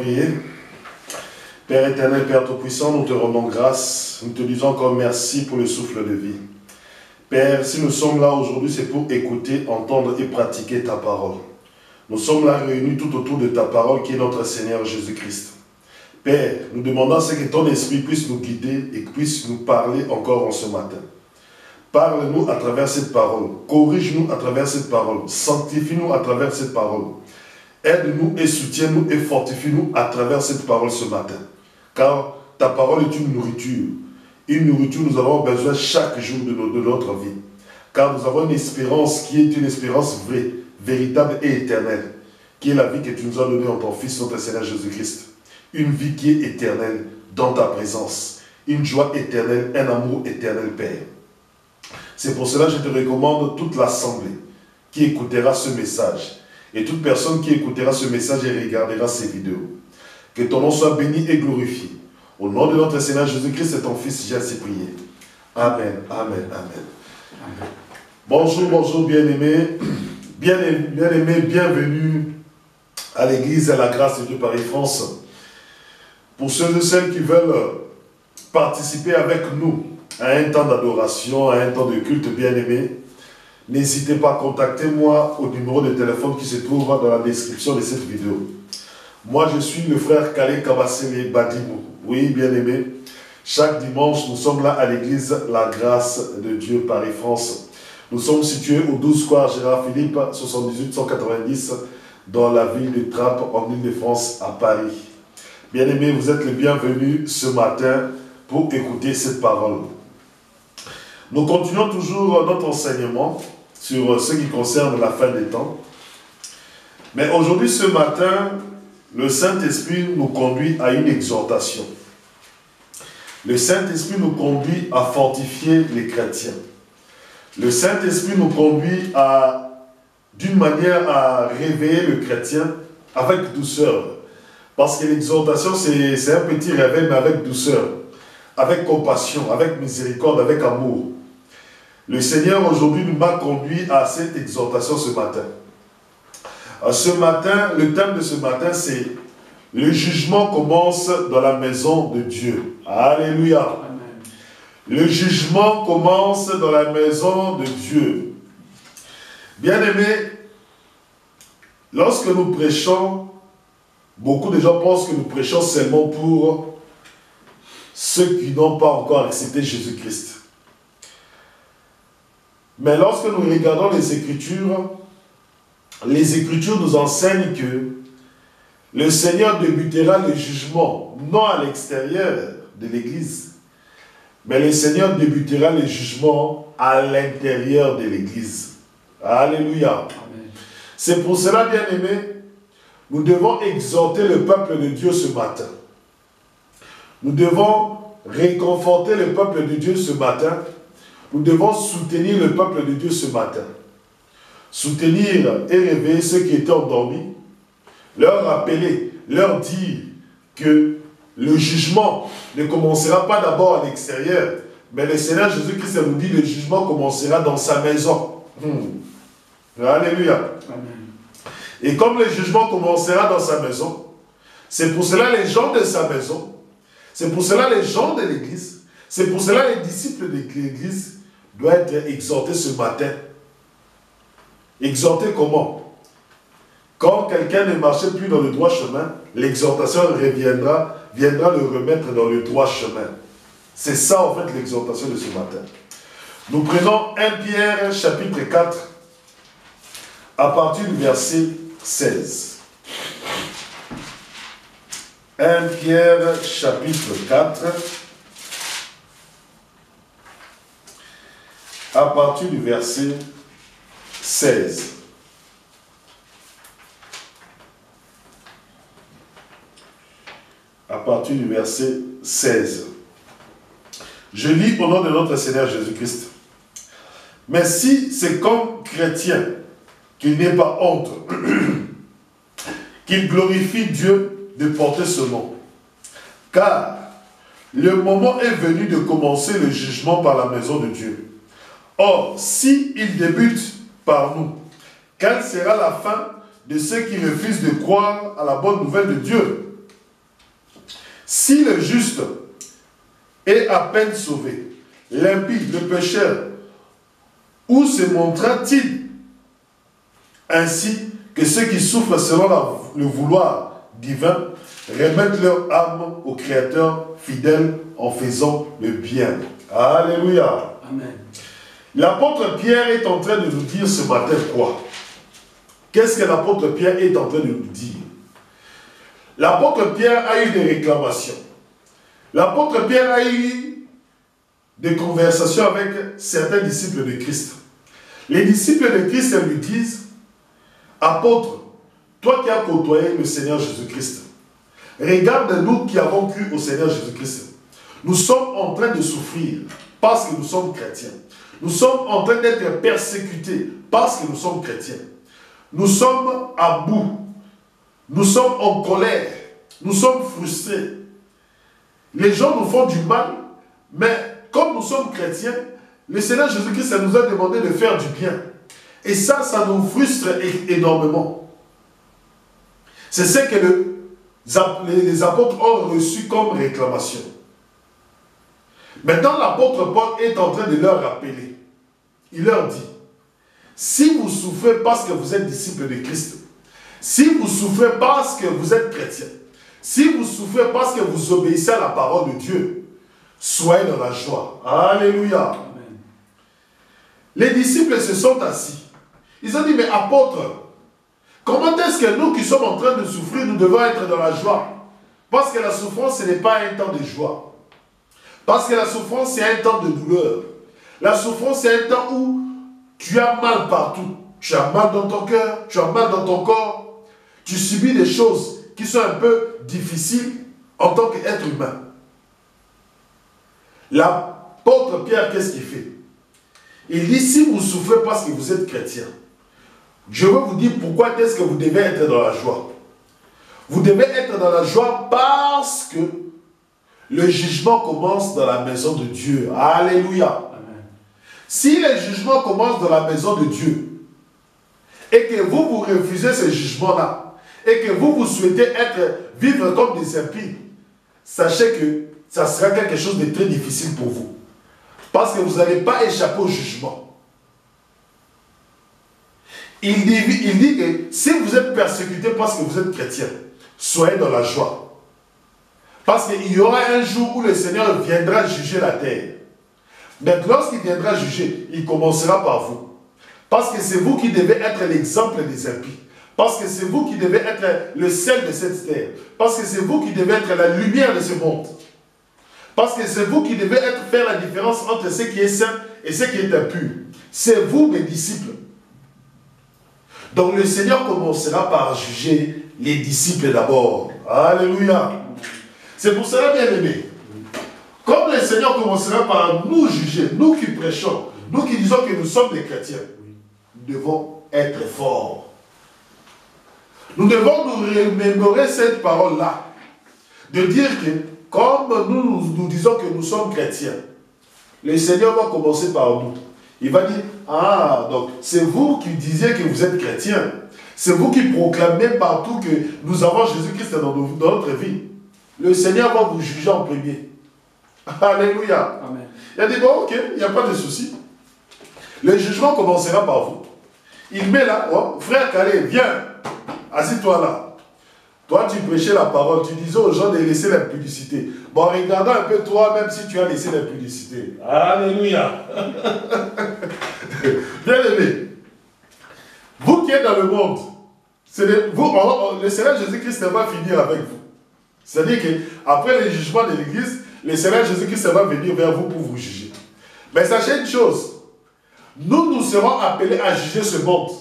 prier. Père éternel, Père Tout-Puissant, nous te rendons grâce. Nous te disons encore merci pour le souffle de vie. Père, si nous sommes là aujourd'hui, c'est pour écouter, entendre et pratiquer ta parole. Nous sommes là réunis tout autour de ta parole qui est notre Seigneur Jésus-Christ. Père, nous demandons à ce que ton esprit puisse nous guider et puisse nous parler encore en ce matin. Parle-nous à travers cette parole. Corrige-nous à travers cette parole. Sanctifie-nous à travers cette parole. Aide-nous et soutiens-nous et fortifie-nous à travers cette parole ce matin. Car ta parole est une nourriture. Une nourriture, nous avons besoin chaque jour de notre vie. Car nous avons une espérance qui est une espérance vraie, véritable et éternelle. Qui est la vie que tu nous as donnée en ton Fils, notre Seigneur Jésus-Christ. Une vie qui est éternelle dans ta présence. Une joie éternelle, un amour éternel, Père. C'est pour cela que je te recommande toute l'assemblée qui écoutera ce message. Et toute personne qui écoutera ce message et regardera ces vidéos. Que ton nom soit béni et glorifié. Au nom de notre Seigneur Jésus-Christ et ton Fils, j'ai ainsi prié. Amen, amen, amen. Bonjour, bonjour, bien-aimés. Bien-aimés, bienvenue à l'église à la grâce de Dieu Paris-France. Pour ceux et celles qui veulent participer avec nous à un temps d'adoration, à un temps de culte, bien-aimés, n'hésitez pas à contacter moi au numéro de téléphone qui se trouve dans la description de cette vidéo. Moi, je suis le frère Kale Kabasele Badimou. Oui, bien-aimé, chaque dimanche, nous sommes là à l'église La Grâce de Dieu Paris-France. Nous sommes situés au 12 square Gérard Philippe, 78 190, dans la ville de Trappes, en Île-de-France, à Paris. Bien-aimés, vous êtes les bienvenus ce matin pour écouter cette parole. Nous continuons toujours notre enseignement sur ce qui concerne la fin des temps. Mais aujourd'hui, ce matin, le Saint-Esprit nous conduit à une exhortation. Le Saint-Esprit nous conduit à fortifier les chrétiens. Le Saint-Esprit nous conduit d'une manière à réveiller le chrétien avec douceur. Parce que l'exhortation, c'est un petit réveil, mais avec douceur, avec compassion, avec miséricorde, avec amour. Le Seigneur aujourd'hui nous m'a conduit à cette exhortation ce matin. Ce matin, le thème de ce matin, c'est « Le jugement commence dans la maison de Dieu ». Alléluia. Amen. Le jugement commence dans la maison de Dieu. Bien-aimés, lorsque nous prêchons, beaucoup de gens pensent que nous prêchons seulement pour ceux qui n'ont pas encore accepté Jésus-Christ. Mais lorsque nous regardons les Écritures nous enseignent que le Seigneur débutera le jugement, non à l'extérieur de l'Église, mais le Seigneur débutera le jugement à l'intérieur de l'Église. Alléluia. C'est pour cela, bien-aimés, nous devons exhorter le peuple de Dieu ce matin. Nous devons réconforter le peuple de Dieu ce matin. Nous devons soutenir le peuple de Dieu ce matin. Soutenir et réveiller ceux qui étaient endormis. Leur rappeler, leur dire que le jugement ne commencera pas d'abord à l'extérieur, mais le Seigneur Jésus-Christ nous dit que le jugement commencera dans sa maison. Alléluia. Amen. Et comme le jugement commencera dans sa maison, c'est pour cela les gens de sa maison, c'est pour cela les gens de l'Église, c'est pour cela les disciples de l'Église doivent être exhortés ce matin. Exhortés comment? Quand quelqu'un ne marchait plus dans le droit chemin, l'exhortation viendra le remettre dans le droit chemin. C'est ça en fait l'exhortation de ce matin. Nous prenons 1 Pierre chapitre 4 à partir du verset 16. 1 Pierre chapitre 4 à partir du verset 16. À partir du verset 16. Je lis au nom de notre Seigneur Jésus-Christ. Mais si c'est comme chrétien qu'il n'ait pas honte, qu'il glorifie Dieu de porter ce nom. Car le moment est venu de commencer le jugement par la maison de Dieu. Or, si il débute par nous, quelle sera la fin de ceux qui refusent de croire à la bonne nouvelle de Dieu? Si le juste est à peine sauvé, l'impie, le pécheur, où se montrera-t-il ainsi que ceux qui souffrent selon le vouloir divin remettent leur âme au Créateur fidèle en faisant le bien. Alléluia. Amen. L'apôtre Pierre est en train de nous dire ce matin quoi? Qu'est-ce que l'apôtre Pierre est en train de nous dire? L'apôtre Pierre a eu des réclamations. L'apôtre Pierre a eu des conversations avec certains disciples de Christ. Les disciples de Christ lui disent, apôtre, toi qui as côtoyé le Seigneur Jésus-Christ, regarde nous qui avons cru au Seigneur Jésus-Christ. Nous sommes en train de souffrir parce que nous sommes chrétiens. Nous sommes en train d'être persécutés parce que nous sommes chrétiens. Nous sommes à bout. Nous sommes en colère. Nous sommes frustrés. Les gens nous font du mal, mais comme nous sommes chrétiens, le Seigneur Jésus-Christ nous a demandé de faire du bien. Et ça nous frustre énormément. C'est ce que les apôtres ont reçu comme réclamation. Maintenant, l'apôtre Paul est en train de leur rappeler. Il leur dit, si vous souffrez parce que vous êtes disciples de Christ, si vous souffrez parce que vous êtes chrétien, si vous souffrez parce que vous obéissez à la parole de Dieu, soyez dans la joie. Alléluia. Amen. Les disciples se sont assis. Ils ont dit, mais apôtre, comment est-ce que nous qui sommes en train de souffrir, nous devons être dans la joie? Parce que la souffrance, ce n'est pas un temps de joie. Parce que la souffrance, c'est un temps de douleur. La souffrance, c'est un temps où tu as mal partout. Tu as mal dans ton cœur, tu as mal dans ton corps. Tu subis des choses qui sont un peu difficiles en tant qu'être humain. L'apôtre Pierre, qu'est-ce qu'il fait? Il dit, si vous souffrez parce que vous êtes chrétien, je veux vous dire pourquoi est-ce que vous devez être dans la joie. Vous devez être dans la joie parce que le jugement commence dans la maison de Dieu. Alléluia. Amen. Si le jugement commence dans la maison de Dieu et que vous refusez ce jugement-là et que vous souhaitez vivre comme des impies, sachez que ça sera quelque chose de très difficile pour vous. Parce que vous n'allez pas échapper au jugement. Il dit que si vous êtes persécuté parce que vous êtes chrétien, soyez dans la joie. Parce qu'il y aura un jour où le Seigneur viendra juger la terre. Mais lorsqu'il viendra juger, il commencera par vous. Parce que c'est vous qui devez être l'exemple des impies. Parce que c'est vous qui devez être le sel de cette terre. Parce que c'est vous qui devez être la lumière de ce monde. Parce que c'est vous qui devez faire la différence entre ce qui est saint et ce qui est impur. C'est vous, mes disciples. Donc le Seigneur commencera par juger les disciples d'abord. Alléluia. C'est pour cela, bien aimé. Comme le Seigneur commencera par nous juger, nous qui prêchons, nous qui disons que nous sommes des chrétiens, nous devons être forts. Nous devons nous remémorer cette parole-là. De dire que, comme nous disons que nous sommes chrétiens, le Seigneur va commencer par nous. Il va dire, ah, donc c'est vous qui disiez que vous êtes chrétiens. C'est vous qui proclamez partout que nous avons Jésus-Christ dans notre vie. Le Seigneur va vous juger en premier. Alléluia. Amen. Il a dit, bon, ok, il n'y a pas de souci. Le jugement commencera par vous. Il met là, oh, frère Calais, viens, assis-toi là. Toi, tu prêchais la parole, tu disais aux gens de laisser l'impudicité. Bon, regardons un peu toi, même si tu as laissé l'impudicité. Alléluia. Bien aimé, vous qui êtes dans le monde, le Seigneur Jésus-Christ va finir avec vous. C'est-à-dire qu'après le jugement de l'Église, le Seigneur Jésus-Christ va venir vers vous pour vous juger. Mais sachez une chose, nous serons appelés à juger ce monde.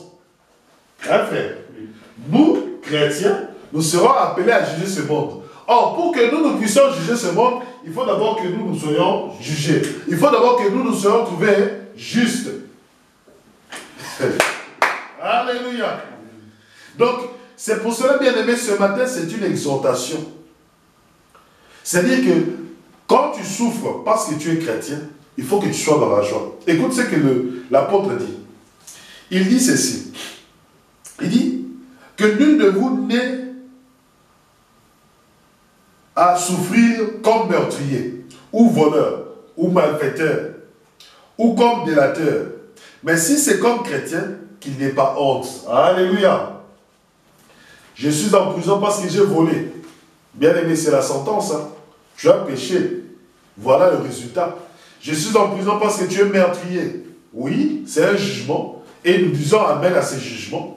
Hein, frère? Nous, chrétiens, nous serons appelés à juger ce monde. Or, pour que nous puissions juger ce monde, il faut d'abord que nous soyons jugés. Il faut d'abord que nous soyons trouvés justes. Alléluia. Donc, c'est pour cela, bien aimé, ce matin, c'est une exhortation. C'est-à-dire que quand tu souffres parce que tu es chrétien, il faut que tu sois dans la joie. Écoute ce que l'apôtre dit. Il dit ceci. Il dit que nul de vous n'est à souffrir comme meurtrier, ou voleur, ou malfaiteur, ou comme délateur. Mais si c'est comme chrétien, qu'il n'ait pas honte. Alléluia. Je suis en prison parce que j'ai volé. Bien aimé, c'est la sentence. Hein. Tu as péché. Voilà le résultat. Je suis en prison parce que tu es meurtrier. Oui, c'est un jugement. Et nous disons amen à ce jugement.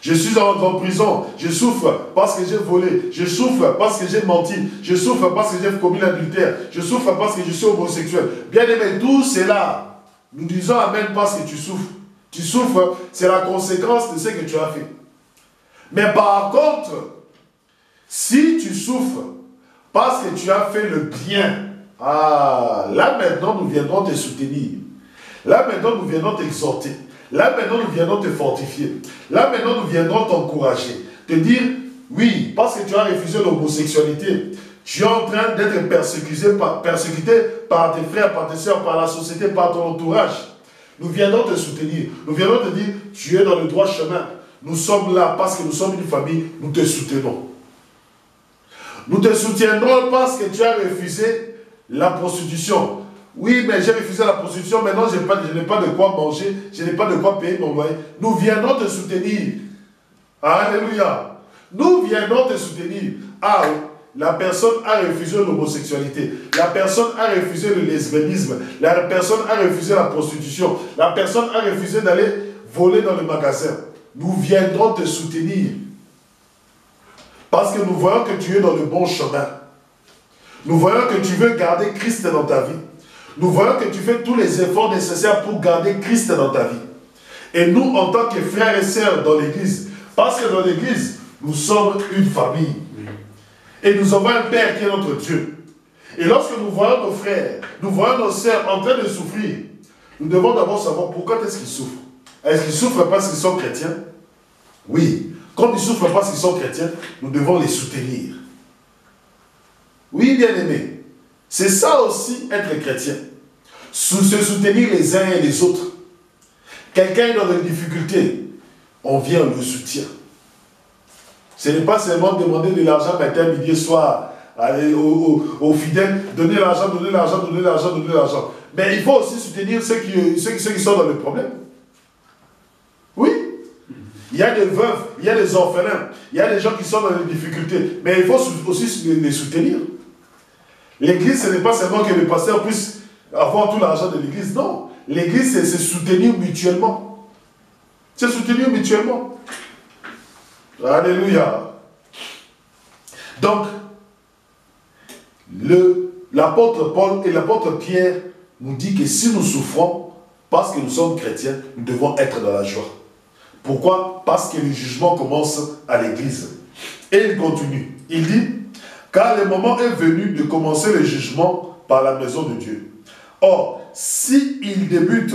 Je suis en prison, je souffre parce que j'ai volé, je souffre parce que j'ai menti, je souffre parce que j'ai commis l'adultère, je souffre parce que je suis homosexuel. Bien aimé, tout cela, nous disons amen parce que tu souffres. Tu souffres, c'est la conséquence de ce que tu as fait. Mais par contre, si tu souffres parce que tu as fait le bien, là maintenant nous viendrons te soutenir. Là maintenant nous viendrons t'exhorter. Là maintenant nous viendrons te fortifier. Là maintenant nous viendrons t'encourager. Te dire, oui, parce que tu as refusé l'homosexualité, tu es en train d'être persécuté par tes frères, par tes soeurs, par la société, par ton entourage. Nous viendrons te soutenir. Nous viendrons te dire, tu es dans le droit chemin. Nous sommes là parce que nous sommes une famille, nous te soutenons. Nous te soutiendrons parce que tu as refusé la prostitution. Oui, mais j'ai refusé la prostitution, maintenant je n'ai pas de quoi manger, je n'ai pas de quoi payer mon loyer. Nous viendrons te soutenir. Alléluia. Nous viendrons te soutenir. Ah, la personne a refusé l'homosexualité. La personne a refusé le lesbianisme. La personne a refusé la prostitution. La personne a refusé d'aller voler dans le magasin. Nous viendrons te soutenir. Parce que nous voyons que tu es dans le bon chemin. Nous voyons que tu veux garder Christ dans ta vie. Nous voyons que tu fais tous les efforts nécessaires pour garder Christ dans ta vie. Et nous, en tant que frères et sœurs dans l'église, parce que dans l'église, nous sommes une famille. Et nous avons un Père qui est notre Dieu. Et lorsque nous voyons nos frères, nous voyons nos sœurs en train de souffrir, nous devons d'abord savoir pourquoi est-ce qu'ils souffrent. Est-ce qu'ils souffrent parce qu'ils sont chrétiens? Oui. Comme ils souffrent parce qu'ils sont chrétiens, nous devons les soutenir. Oui, bien-aimés. C'est ça aussi être chrétien. Se soutenir les uns et les autres. Quelqu'un est dans une difficulté, on vient, on le soutient. Ce n'est pas seulement demander de l'argent matin, midi, soir, aux fidèles, donner l'argent, donner l'argent, donner l'argent, donner l'argent. Mais il faut aussi soutenir ceux qui sont dans le problème. Oui. Il y a des veuves, il y a des orphelins, il y a des gens qui sont dans des difficultés. Mais il faut aussi les soutenir. L'église, ce n'est pas seulement que le pasteur puisse avoir tout l'argent de l'église. Non. L'église, c'est se soutenir mutuellement. C'est soutenir mutuellement. Alléluia. Donc, l'apôtre Paul et l'apôtre Pierre nous disent que si nous souffrons, parce que nous sommes chrétiens, nous devons être dans la joie. Pourquoi? Parce que le jugement commence à l'église. Et il continue. Il dit, car le moment est venu de commencer le jugement par la maison de Dieu. Or, s'il débute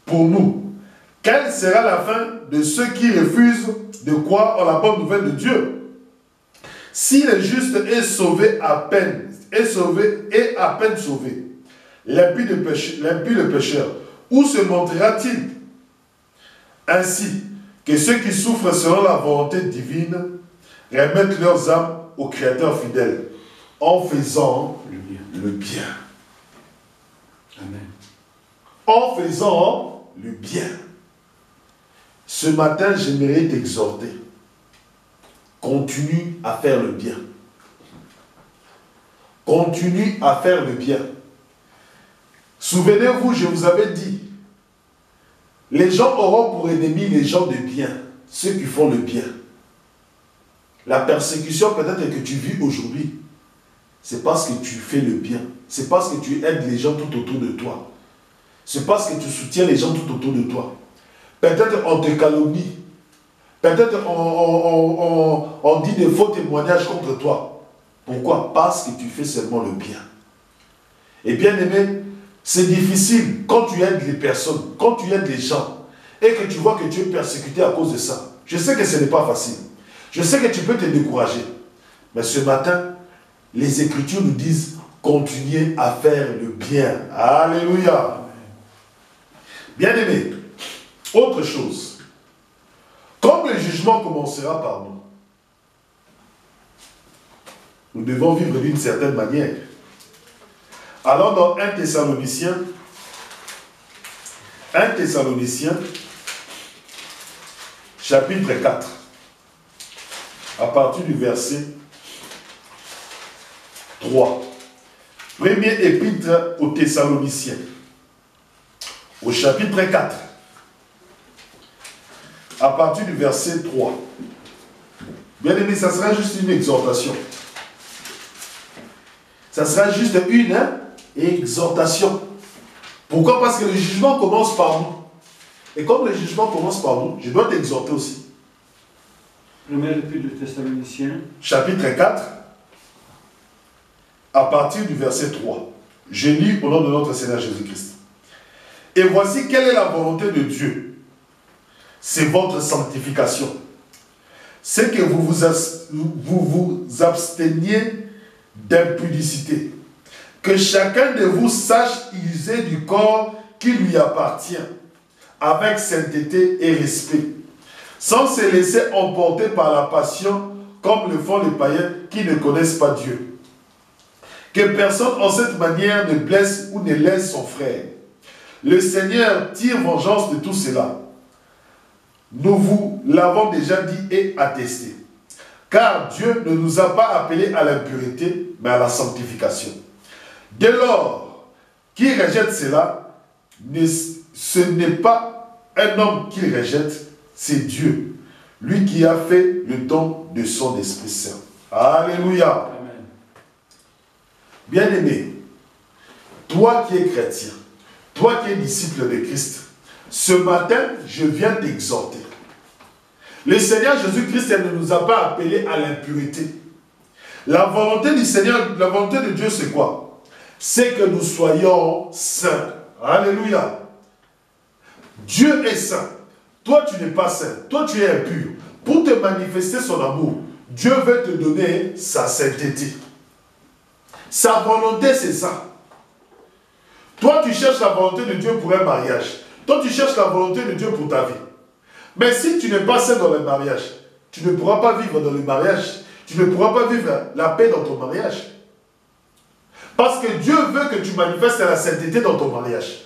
pour nous, quelle sera la fin de ceux qui refusent de croire en la bonne nouvelle de Dieu? Si le juste est sauvé à peine, est à peine sauvé, l'impie le pécheur, où se montrera-t-il? Ainsi que ceux qui souffrent selon la volonté divine remettent leurs âmes au Créateur fidèle en faisant le bien. Amen. En faisant le bien. Ce matin, j'aimerais t'exhorter. Continue à faire le bien. Continue à faire le bien. Souvenez-vous, je vous avais dit, les gens auront pour ennemis les gens de bien, ceux qui font le bien. La persécution peut-être que tu vis aujourd'hui, c'est parce que tu fais le bien. C'est parce que tu aides les gens tout autour de toi. C'est parce que tu soutiens les gens tout autour de toi. Peut-être on te calomnie. Peut-être on dit des faux témoignages contre toi. Pourquoi? Parce que tu fais seulement le bien. Et bien aimé, c'est difficile quand tu aides les personnes, quand tu aides les gens, et que tu vois que tu es persécuté à cause de ça. Je sais que ce n'est pas facile. Je sais que tu peux te décourager. Mais ce matin, les Écritures nous disent, continuez à faire le bien. Alléluia. Bien aimé, autre chose. Comme le jugement commencera par nous, Nous devons vivre d'une certaine manière. Alors dans 1 Thessaloniciens, chapitre 4, à partir du verset 3. Premier épître aux Thessaloniciens, au chapitre 4, à partir du verset 3. Bien aimé, ça sera juste une exhortation. Ça sera juste une exhortation. Pourquoi? Parce que le jugement commence par nous. Et comme le jugement commence par nous, je dois t'exhorter aussi. Premier épître de Thessaloniciens, chapitre 4, à partir du verset 3. Je lis au nom de notre Seigneur Jésus-Christ. Et voici quelle est la volonté de Dieu. C'est votre sanctification. C'est que vous vous absteniez d'impudicité. Que chacun de vous sache user du corps qui lui appartient, avec sainteté et respect, sans se laisser emporter par la passion, comme le font les païens qui ne connaissent pas Dieu. Que personne en cette manière ne blesse ou ne laisse son frère. Le Seigneur tire vengeance de tout cela. Nous vous l'avons déjà dit et attesté. Car Dieu ne nous a pas appelés à l'impureté, mais à la sanctification. Dès lors, qui rejette cela, ce n'est pas un homme qui rejette, c'est Dieu, lui qui a fait le don de son Esprit Saint. Alléluia. Amen. Bien-aimé, toi qui es chrétien, toi qui es disciple de Christ, ce matin, je viens t'exhorter. Le Seigneur Jésus-Christ ne nous a pas appelés à l'impureté. La volonté du Seigneur, la volonté de Dieu, c'est quoi? C'est que nous soyons saints. Alléluia. Dieu est saint. Toi, tu n'es pas saint. Toi, tu es impur. Pour te manifester son amour, Dieu veut te donner sa sainteté. Sa volonté, c'est ça. Toi, tu cherches la volonté de Dieu pour un mariage. Toi, tu cherches la volonté de Dieu pour ta vie. Mais si tu n'es pas saint dans le mariage, tu ne pourras pas vivre dans le mariage. Tu ne pourras pas vivre la paix dans ton mariage. Parce que Dieu veut que tu manifestes la sainteté dans ton mariage.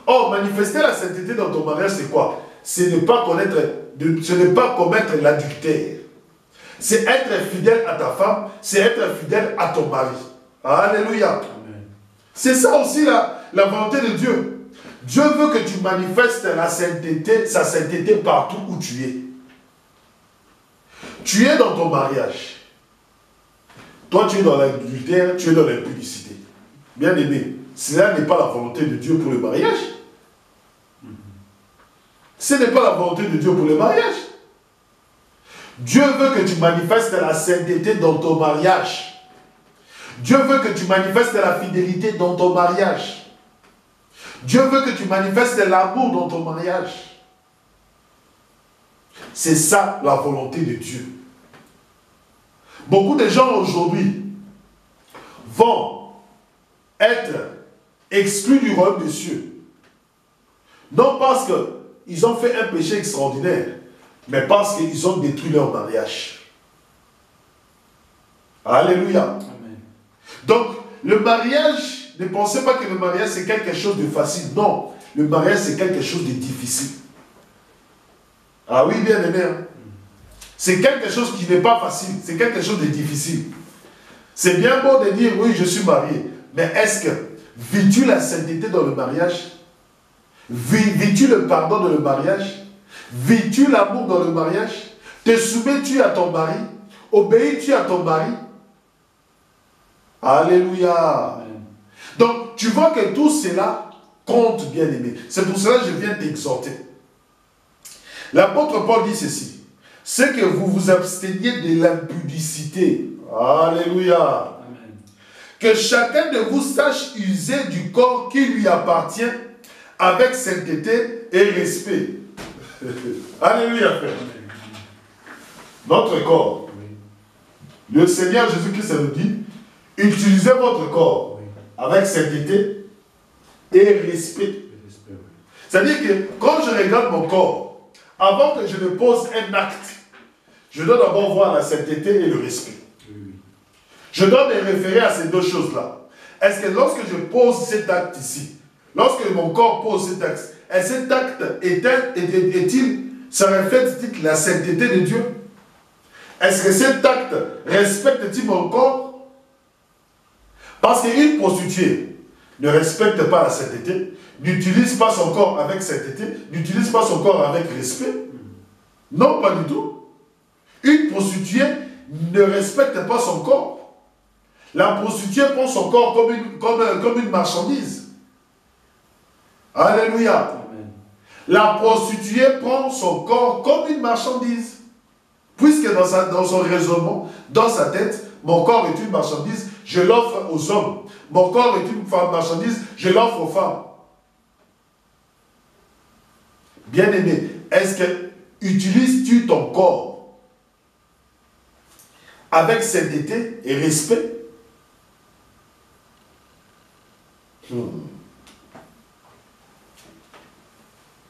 Or, manifester la sainteté dans ton mariage, c'est quoi? C'est ne pas commettre l'adultère. C'est être fidèle à ta femme, c'est être fidèle à ton mari. Alléluia. Amen. C'est ça aussi la volonté de Dieu. Dieu veut que tu manifestes la sainteté, sa sainteté partout où tu es. Tu es dans ton mariage. Toi, tu es dans l'adultère, tu es dans l'impudicité. Bien aimé, cela n'est pas la volonté de Dieu pour le mariage. Ce n'est pas la volonté de Dieu pour le mariage. Dieu veut que tu manifestes la sainteté dans ton mariage. Dieu veut que tu manifestes la fidélité dans ton mariage. Dieu veut que tu manifestes l'amour dans ton mariage. C'est ça la volonté de Dieu. Beaucoup de gens aujourd'hui vont être exclus du royaume des cieux. Non parce qu'ils ont fait un péché extraordinaire, mais parce qu'ils ont détruit leur mariage. Alléluia. Amen. Donc, le mariage, ne pensez pas que le mariage c'est quelque chose de facile. Non, le mariage c'est quelque chose de difficile. Ah oui, bien aimé. Hein? C'est quelque chose qui n'est pas facile, c'est quelque chose de difficile. C'est bien beau de dire, oui, je suis marié. Mais est-ce que vis-tu la sainteté dans le mariage? Vis-tu le pardon dans le mariage? Vis-tu l'amour dans le mariage? Te soumets-tu à ton mari? Obéis-tu à ton mari? Alléluia. Amen. Donc, tu vois que tout cela compte, bien aimé. C'est pour cela que je viens t'exhorter. L'apôtre Paul dit ceci. C'est que vous vous absteniez de l'impudicité. Alléluia. Amen. Que chacun de vous sache user du corps qui lui appartient avec sainteté et respect. Alléluia, frère. Notre corps. Oui. Le Seigneur Jésus-Christ nous dit, utilisez votre corps Oui. avec sainteté et respect. Le respect, oui. C'est-à-dire que quand je regarde mon corps, avant que je ne pose un acte, je dois d'abord voir la sainteté et le respect. Oui, oui. Je dois me référer à ces deux choses-là. Est-ce que lorsque je pose cet acte ici, lorsque mon corps pose cet acte, est-ce que cet acte est-il, ça reflète la sainteté de Dieu? Est-ce que cet acte respecte-t-il mon corps? Parce qu'une prostituée ne respecte pas la sainteté, n'utilise pas son corps avec sainteté, n'utilise pas son corps avec respect. Non, pas du tout. Une prostituée ne respecte pas son corps. La prostituée prend son corps comme une marchandise. Alléluia. Amen. La prostituée prend son corps comme une marchandise. Puisque dans son raisonnement, dans sa tête, mon corps est une marchandise, je l'offre aux hommes. Mon corps est une marchandise, je l'offre aux femmes. Bien-aimé, est-ce que utilises-tu ton corps avec sainteté et respect?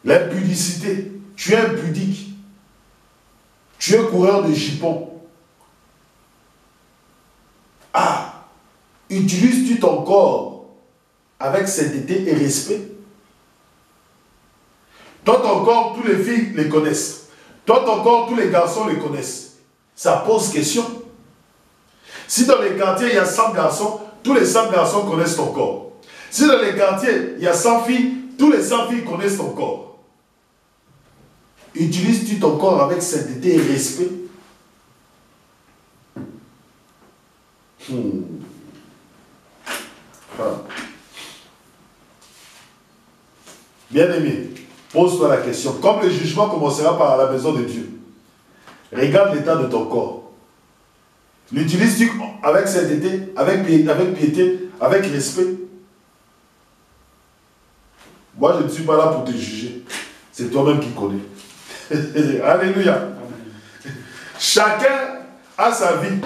L'impudicité, tu es impudique. Tu es coureur de jupons. Ah, utilises-tu ton corps avec sainteté et respect? Toi, ton corps, tous les filles les connaissent. Toi, ton corps, tous les garçons les connaissent. Ça pose question. Si dans les quartiers, il y a 100 garçons, tous les 100 garçons connaissent ton corps. Si dans les quartiers, il y a 100 filles, tous les 100 filles connaissent ton corps. Utilises-tu ton corps avec sainteté et respect? Bien-aimé, pose-toi la question. Comme le jugement commencera par la maison de Dieu, regarde l'état de ton corps. L'utilises-tu avec sainteté, avec piété, avec respect? Moi, je ne suis pas là pour te juger. C'est toi-même qui connais. Alléluia. Amen. Chacun a sa vie.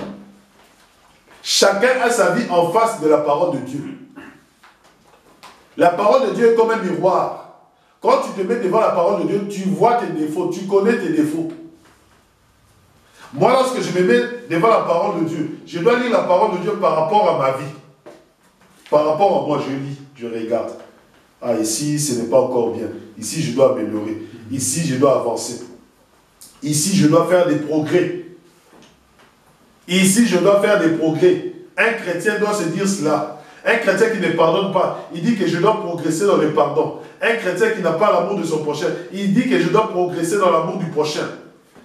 Chacun a sa vie en face de la parole de Dieu. La parole de Dieu est comme un miroir. Quand tu te mets devant la parole de Dieu, tu vois tes défauts, tu connais tes défauts. Moi, lorsque je me mets devant la parole de Dieu, je dois lire la parole de Dieu par rapport à ma vie. Par rapport à moi, je lis, je regarde. Ah, ici, ce n'est pas encore bien. Ici, je dois améliorer. Ici, je dois avancer. Ici, je dois faire des progrès. Ici, je dois faire des progrès. Un chrétien doit se dire cela. Un chrétien qui ne pardonne pas, il dit que je dois progresser dans le pardon. Un chrétien qui n'a pas l'amour de son prochain, il dit que je dois progresser dans l'amour du prochain.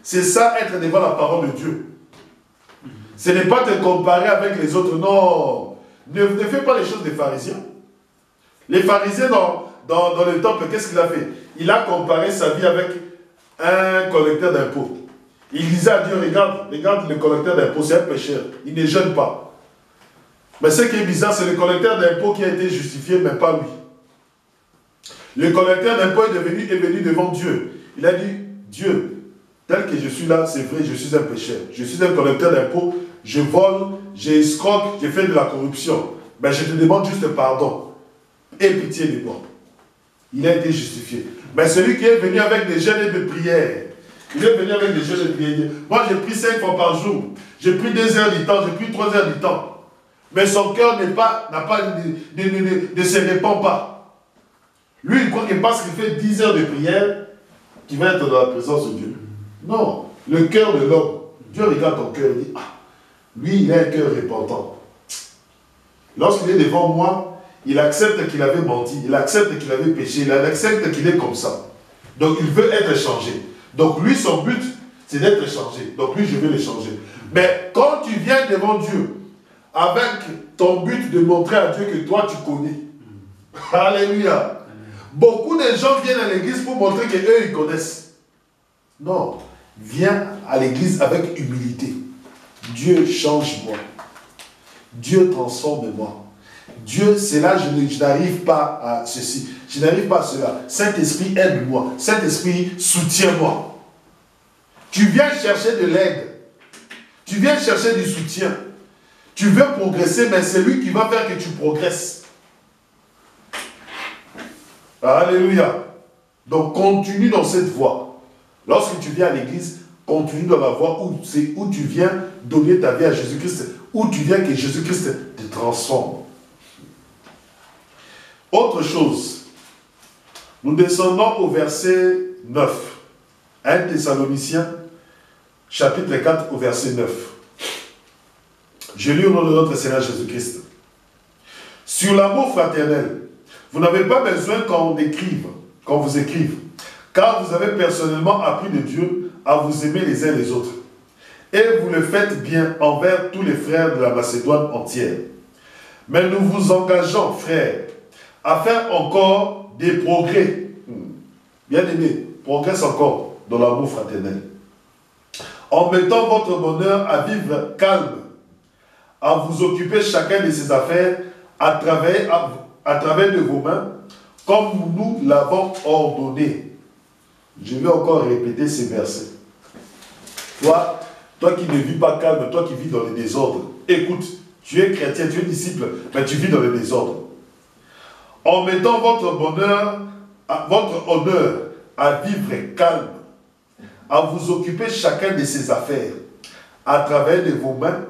C'est ça, être devant la parole de Dieu. Ce n'est pas te comparer avec les autres. Non. Ne fais pas les choses des pharisiens. Les pharisiens dans le temple, qu'est-ce qu'il a fait? Il a comparé sa vie avec un collecteur d'impôts. Il disait à Dieu, regarde le collecteur d'impôts, c'est un pécheur. Il ne jeûne pas. Mais ce qui est bizarre, c'est le collecteur d'impôts qui a été justifié, mais pas lui. Le collecteur d'impôts est venu devant Dieu. Il a dit, Dieu, tel que je suis là, c'est vrai, je suis un pécheur. Je suis un collecteur d'impôts, je vole, j'escroque, je fais de la corruption. Mais je te demande juste pardon. Aie pitié de moi. Il a été justifié. Mais celui qui est venu avec des jeûnes et des prières, il est venu avec des jeûnes et des prières. Moi, j'ai pris 5 fois par jour. J'ai pris 2 heures du temps, j'ai pris 3 heures du temps. Mais son cœur ne se répand pas. Lui, il croit que parce qu'il fait 10 heures de prière, qu'il va être dans la présence de Dieu. Non. Le cœur de l'homme, Dieu regarde ton cœur et dit, ah, lui, il a un cœur repentant. Lorsqu'il est devant moi, il accepte qu'il avait menti, il accepte qu'il avait péché, il accepte qu'il est comme ça. Donc, il veut être changé. Donc, lui, son but, c'est d'être changé. Donc, lui, je veux le changer. Mais quand tu viens devant Dieu, avec ton but de montrer à Dieu que toi, tu connais. Alléluia. Beaucoup de gens viennent à l'église pour montrer qu'eux, ils connaissent. Non. Viens à l'église avec humilité. Dieu change-moi. Dieu transforme-moi. Dieu, c'est là, je n'arrive pas à ceci. Je n'arrive pas à cela. Saint-Esprit, aide-moi. Saint-Esprit, soutiens-moi. Tu viens chercher de l'aide. Tu viens chercher du soutien. Tu veux progresser, mais c'est lui qui va faire que tu progresses. Alléluia. Donc, continue dans cette voie. Lorsque tu viens à l'église, continue dans la voie où tu viens donner ta vie à Jésus-Christ, où tu viens que Jésus-Christ te transforme. Autre chose, nous descendons au verset 9. 1 Thessaloniciens, chapitre 4, au verset 9. Je lis au nom de notre Seigneur Jésus-Christ. Sur l'amour fraternel, vous n'avez pas besoin qu'on vous écrive, car vous avez personnellement appris de Dieu à vous aimer les uns les autres. Et vous le faites bien envers tous les frères de la Macédoine entière. Mais nous vous engageons, frères, à faire encore des progrès. Bien-aimés, progresse encore dans l'amour fraternel. En mettant votre bonheur à vivre calme, à vous occuper chacun de ses affaires, à travers de vos mains, comme nous l'avons ordonné. Je vais encore répéter ces versets. Toi qui ne vis pas calme, toi qui vis dans le désordre, écoute, tu es chrétien, tu es disciple, mais tu vis dans le désordre. En mettant votre honneur à vivre calme, à vous occuper chacun de ses affaires, à travers de vos mains,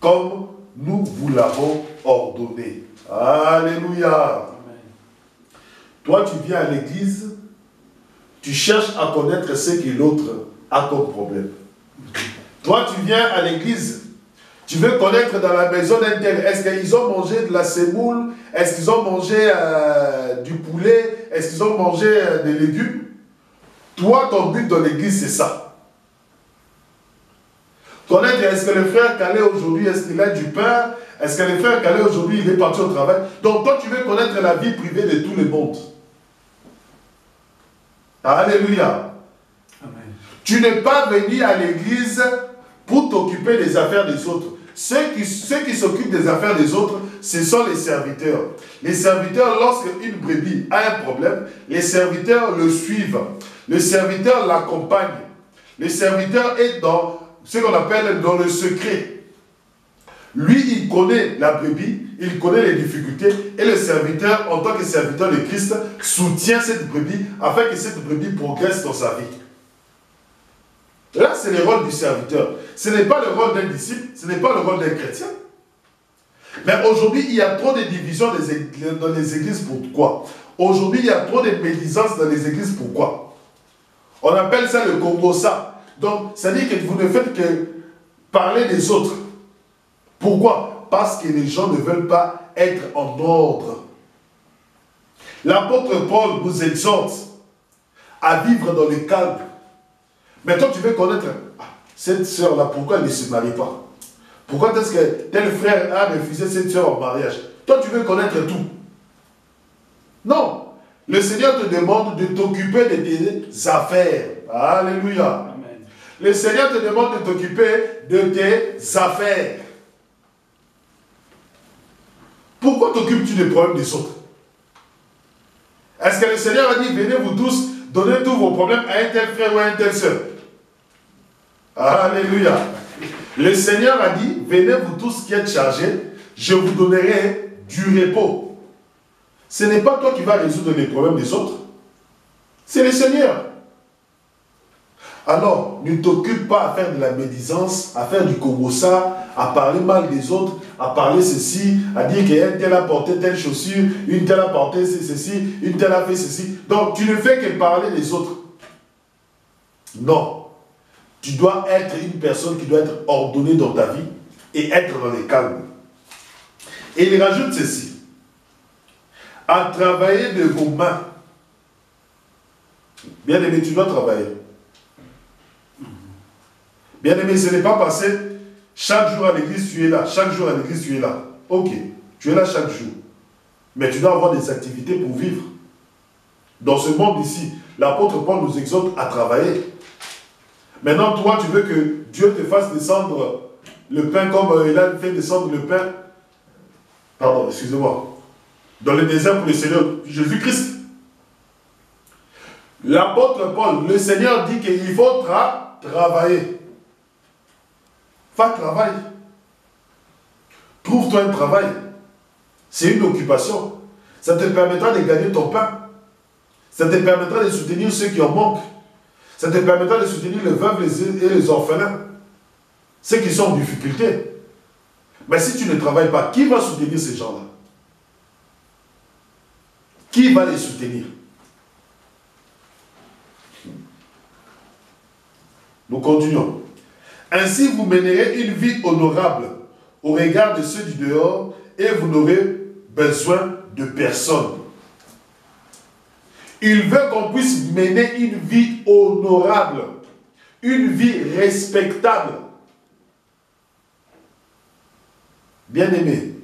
comme nous vous l'avons ordonné. Alléluia. Amen. Toi, tu viens à l'église, tu cherches à connaître ce que l'autre a comme problème. Toi, tu viens à l'église, tu veux connaître dans la maison d'un tel, est-ce qu'ils ont mangé de la semoule, est-ce qu'ils ont mangé du poulet, est-ce qu'ils ont mangé des légumes. Toi, ton but dans l'église, c'est ça. Connaître, est-ce que le frère Calais aujourd'hui, est-ce qu'il a du pain? Est-ce que le frère Calais aujourd'hui, il est parti au travail? Donc toi, tu veux connaître la vie privée de tout le monde. Alléluia. Amen. Tu n'es pas venu à l'église pour t'occuper des affaires des autres. Ceux qui s'occupent des affaires des autres, ce sont les serviteurs. Les serviteurs, lorsqu'une brebis a un problème, les serviteurs le suivent. Le serviteur l'accompagne. Le serviteur est dans ce qu'on appelle dans le secret. Lui, il connaît la brebis, il connaît les difficultés, et le serviteur, en tant que serviteur de Christ, soutient cette brebis afin que cette brebis progresse dans sa vie. Là, c'est le rôle du serviteur. Ce n'est pas le rôle d'un disciple, ce n'est pas le rôle d'un chrétien. Mais aujourd'hui, il y a trop de divisions dans les églises. Pourquoi? Aujourd'hui, il y a trop de médisances dans les églises. Pourquoi? On appelle ça le Congossa. Donc, ça dit que vous ne faites que parler des autres. Pourquoi? Parce que les gens ne veulent pas être en ordre. L'apôtre Paul nous exhorte à vivre dans le calme. Mais toi, tu veux connaître cette sœur-là, pourquoi elle ne se marie pas? Pourquoi est-ce que tel frère a refusé cette sœur en mariage? Toi, tu veux connaître tout. Non. Le Seigneur te demande de t'occuper de tes affaires. Alléluia. Amen. Le Seigneur te demande de t'occuper de tes affaires. Pourquoi t'occupes-tu des problèmes des autres? Est-ce que le Seigneur a dit, venez vous tous, donnez tous vos problèmes à un tel frère ou à un tel sœur? Alléluia. Le Seigneur a dit, venez vous tous qui êtes chargés, je vous donnerai du repos. Ce n'est pas toi qui vas résoudre les problèmes des autres. C'est le Seigneur. Alors, ne t'occupe pas à faire de la médisance, à faire du kobossa, à parler mal des autres, à parler ceci, à dire qu'un tel a porté telle chaussure, une telle a porté ceci, une telle a fait ceci. Donc, tu ne fais que parler des autres. Non. Tu dois être une personne qui doit être ordonnée dans ta vie et être dans le calme. Et il rajoute ceci. À travailler de vos mains. Bien aimé, tu dois travailler. Bien aimé, ce n'est pas passé chaque jour à l'église, tu es là. Chaque jour à l'église, tu es là. Ok, tu es là chaque jour. Mais tu dois avoir des activités pour vivre. Dans ce monde ici, l'apôtre Paul nous exhorte à travailler. Maintenant, toi, tu veux que Dieu te fasse descendre le pain comme il a fait descendre le pain. Pardon, excusez-moi. Dans le désert pour le Seigneur Jésus-Christ. L'apôtre Paul, le Seigneur dit qu'il faut travailler. Va travailler. Trouve-toi un travail. C'est une occupation. Ça te permettra de gagner ton pain. Ça te permettra de soutenir ceux qui en manquent. Ça te permettra de soutenir les veuves et les orphelins, ceux qui sont en difficulté. Mais si tu ne travailles pas, qui va soutenir ces gens-là? Qui va les soutenir? Nous continuons. Ainsi, vous mènerez une vie honorable au regard de ceux du dehors et vous n'aurez besoin de personne. Il veut qu'on puisse mener une vie honorable, une vie respectable. Bien-aimé,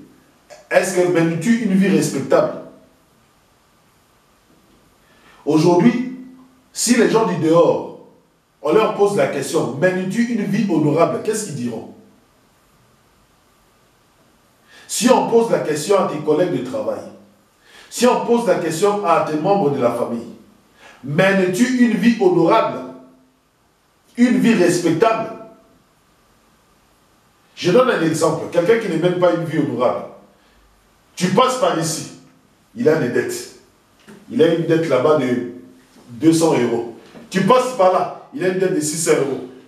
est-ce que mènes-tu une vie respectable? Aujourd'hui, si les gens du dehors, on leur pose la question, mènes-tu une vie honorable? Qu'est-ce qu'ils diront? Si on pose la question à tes collègues de travail, si on pose la question à tes membres de la famille, mènes-tu une vie honorable? Une vie respectable? Je donne un exemple. Quelqu'un qui ne mène pas une vie honorable. Tu passes par ici, il a des dettes. Il a une dette là-bas de 200 €. Tu passes par là, il a une dette de 600 €.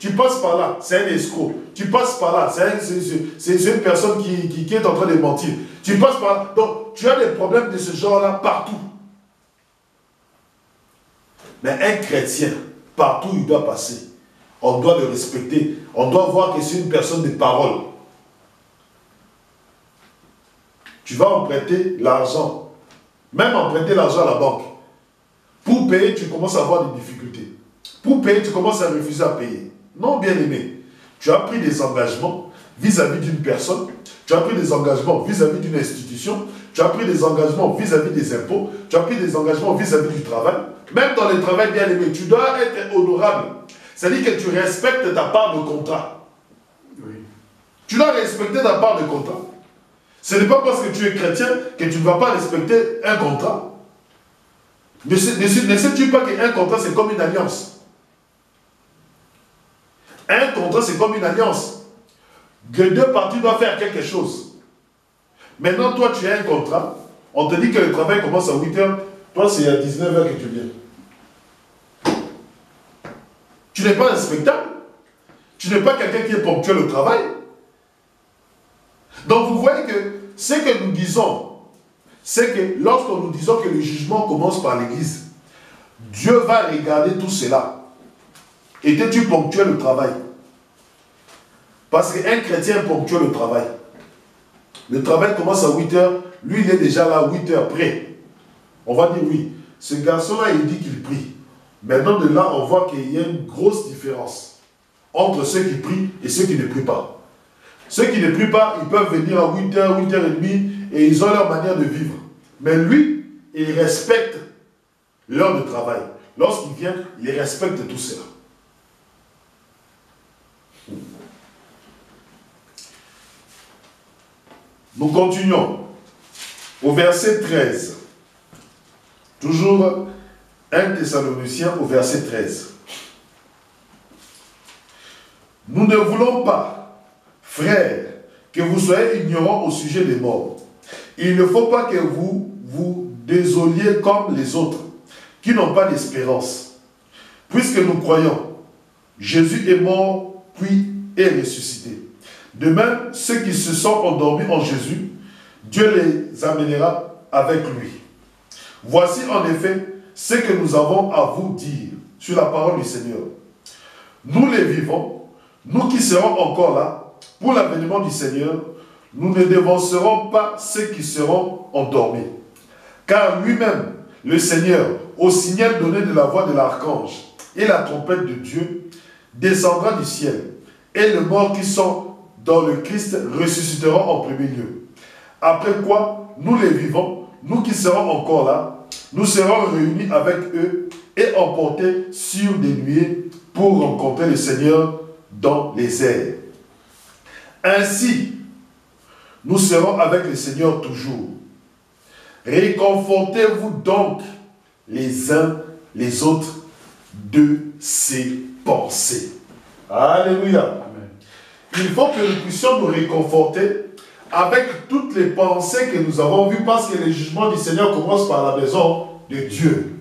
Tu passes par là, c'est un escroc. Tu passes par là, c'est une personne qui est en train de mentir. Tu passes par là. Donc, tu as des problèmes de ce genre-là partout. Mais un chrétien, partout où il doit passer, on doit le respecter. On doit voir que c'est une personne de parole. Tu vas emprunter l'argent. Même emprunter l'argent à la banque. Pour payer, tu commences à avoir des difficultés. Pour payer, tu commences à refuser à payer. Non, bien-aimé. Tu as pris des engagements vis-à-vis d'une personne. Tu as pris des engagements vis-à-vis d'une institution. Tu as pris des engagements vis-à-vis des impôts. Tu as pris des engagements vis-à-vis du travail. Même dans le travail, bien-aimé, tu dois être honorable. C'est-à-dire que tu respectes ta part de contrat. Oui. Tu dois respecter ta part de contrat. Ce n'est pas parce que tu es chrétien que tu ne vas pas respecter un contrat. Ne sais-tu pas qu'un contrat, c'est comme une alliance? Un contrat, c'est comme une alliance. Les deux parties doivent faire quelque chose. Maintenant, toi, tu as un contrat. On te dit que le travail commence à 8 h. Toi, c'est à 19 h que tu viens. Tu n'es pas respectable. Tu n'es pas quelqu'un qui est ponctuel au travail. Donc, vous voyez que ce que nous disons, c'est que lorsque nous disons que le jugement commence par l'Église, Dieu va regarder tout cela. Étais-tu ponctuel au travail? Parce qu'un chrétien est ponctuel au travail. Le travail commence à 8 h, lui il est déjà là à 8 h prêt. On va dire oui, ce garçon-là il dit qu'il prie. Maintenant de là, on voit qu'il y a une grosse différence entre ceux qui prient et ceux qui ne prient pas. Ceux qui ne prient pas, ils peuvent venir à 8 h, 8 h 30 et ils ont leur manière de vivre. Mais lui, il respecte l'heure de travail. Lorsqu'il vient, il respecte tout cela. Nous continuons au verset 13. Toujours 1 Thessaloniciens au verset 13. Nous ne voulons pas, frères, que vous soyez ignorants au sujet des morts. Il ne faut pas que vous vous désoliez comme les autres, qui n'ont pas d'espérance. Puisque nous croyons, Jésus est mort, puis est ressuscité. De même, ceux qui se sont endormis en Jésus, Dieu les amènera avec lui. Voici en effet ce que nous avons à vous dire sur la parole du Seigneur. Nous les vivons, nous qui serons encore là, pour l'avènement du Seigneur, nous ne dévancerons pas ceux qui seront endormis. Car lui-même, le Seigneur, au signal donné de la voix de l'archange et la trompette de Dieu, descendra du ciel, et les morts qui sont dans le Christ ressusciteront en premier lieu. Après quoi, nous les vivants, nous qui serons encore là, nous serons réunis avec eux et emportés sur des nuées pour rencontrer le Seigneur dans les airs. Ainsi, nous serons avec le Seigneur toujours. Réconfortez-vous donc les uns les autres de ces pensées. Alléluia. Amen. Il faut que nous puissions nous réconforter avec toutes les pensées que nous avons vues, parce que le jugement du Seigneur commence par la maison de Dieu.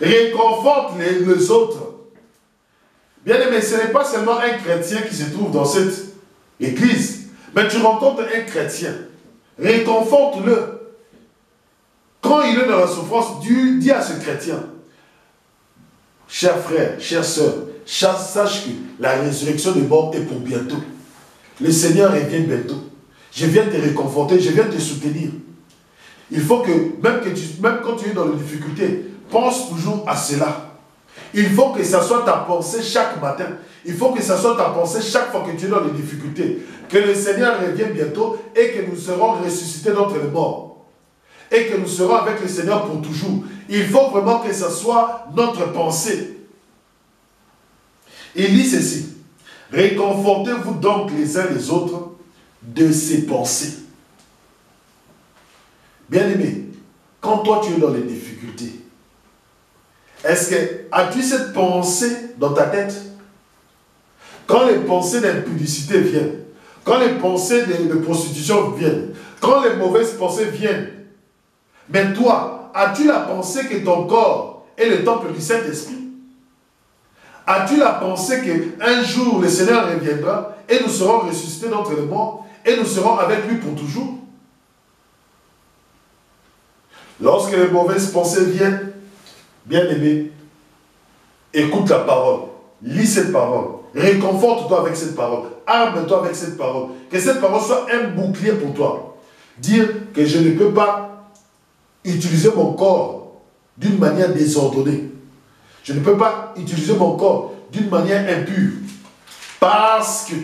Réconforte les autres. Bien aimé, ce n'est pas seulement un chrétien qui se trouve dans cette église, mais tu rencontres un chrétien. Réconforte-le. Quand il est dans la souffrance, Dieu dit à ce chrétien, cher frère, chère sœur, sache que la résurrection des morts est pour bientôt. Le Seigneur revient bientôt. Je viens te réconforter, je viens te soutenir. Il faut que, même quand tu es dans les difficultés, pense toujours à cela. Il faut que ça soit ta pensée chaque matin. Il faut que ça soit ta pensée chaque fois que tu es dans les difficultés. Que le Seigneur revienne bientôt et que nous serons ressuscités d'entre les morts. Et que nous serons avec le Seigneur pour toujours. Il faut vraiment que ça soit notre pensée. Il dit ceci. Réconfortez-vous donc les uns les autres de ces pensées. Bien-aimé, quand toi tu es dans les difficultés, as-tu cette pensée dans ta tête? Quand les pensées d'impudicité viennent, quand les pensées de prostitution viennent, quand les mauvaises pensées viennent, mais toi, as-tu la pensée que ton corps est le temple du Saint-Esprit? As-tu la pensée qu'un jour le Seigneur reviendra et nous serons ressuscités d'entre les morts et nous serons avec lui pour toujours? Lorsque les mauvaises pensées viennent, bien-aimé, écoute la parole, lis cette parole, réconforte-toi avec cette parole, arme-toi avec cette parole, que cette parole soit un bouclier pour toi. Dire que je ne peux pas utiliser mon corps d'une manière désordonnée. Je ne peux pas utiliser mon corps d'une manière impure. Parce que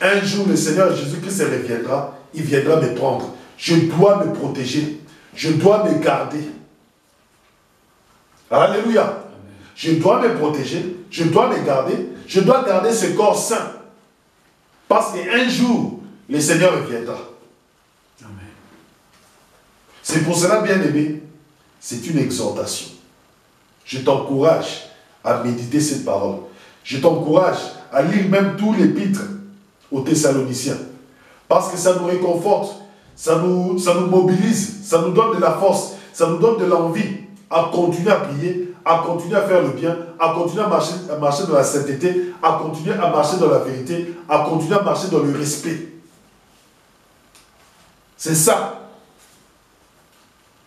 un jour le Seigneur Jésus-Christ reviendra, il viendra me prendre. Je dois me protéger. Je dois me garder. Alléluia. Amen. Je dois me protéger. Je dois me garder. Je dois garder ce corps saint. Parce qu'un jour, le Seigneur reviendra. Amen. C'est pour cela, bien-aimé, c'est une exhortation. Je t'encourage à méditer cette parole. Je t'encourage à lire même tout l'épître aux Thessaloniciens. Parce que ça nous réconforte, ça nous mobilise, ça nous donne de la force, ça nous donne de l'envie à continuer à prier, à continuer à faire le bien, à continuer à marcher dans la sainteté, à continuer à marcher dans la vérité, à continuer à marcher dans le respect. C'est ça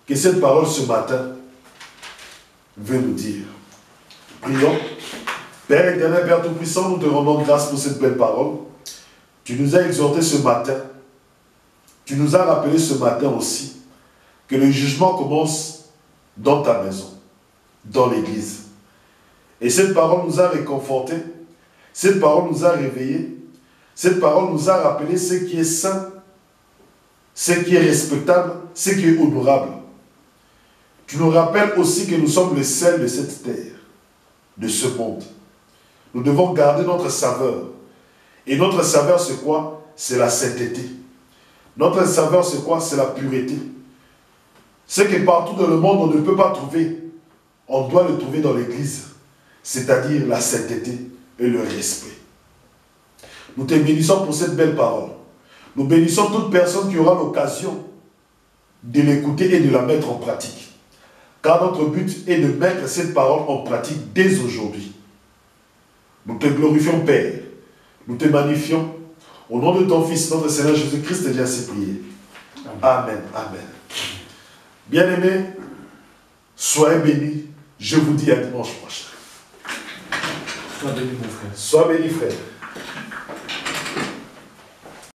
que cette parole ce matin veut nous dire. Prions. Père éternel, Père Tout-Puissant, nous te rendons grâce pour cette belle parole. Tu nous as exhortés ce matin. Tu nous as rappelé ce matin aussi que le jugement commence dans ta maison, dans l'église. Et cette parole nous a réconfortés. Cette parole nous a réveillés. Cette parole nous a rappelé ce qui est saint, ce qui est respectable, ce qui est honorable. Tu nous rappelles aussi que nous sommes le sel de cette terre, de ce monde. Nous devons garder notre saveur. Et notre saveur, c'est quoi? C'est la sainteté. Notre saveur, c'est quoi? C'est la pureté. Ce que partout dans le monde, on ne peut pas trouver, on doit le trouver dans l'église. C'est-à-dire la sainteté et le respect. Nous te bénissons pour cette belle parole. Nous bénissons toute personne qui aura l'occasion de l'écouter et de la mettre en pratique. Car notre but est de mettre cette parole en pratique dès aujourd'hui. Nous te glorifions, Père. Nous te magnifions. Au nom de ton Fils, notre Seigneur Jésus-Christ, j'ai ainsi prié. Amen. Amen. Bien-aimés, soyez bénis. Je vous dis à dimanche prochain. Sois béni, mon frère. Sois béni, frère.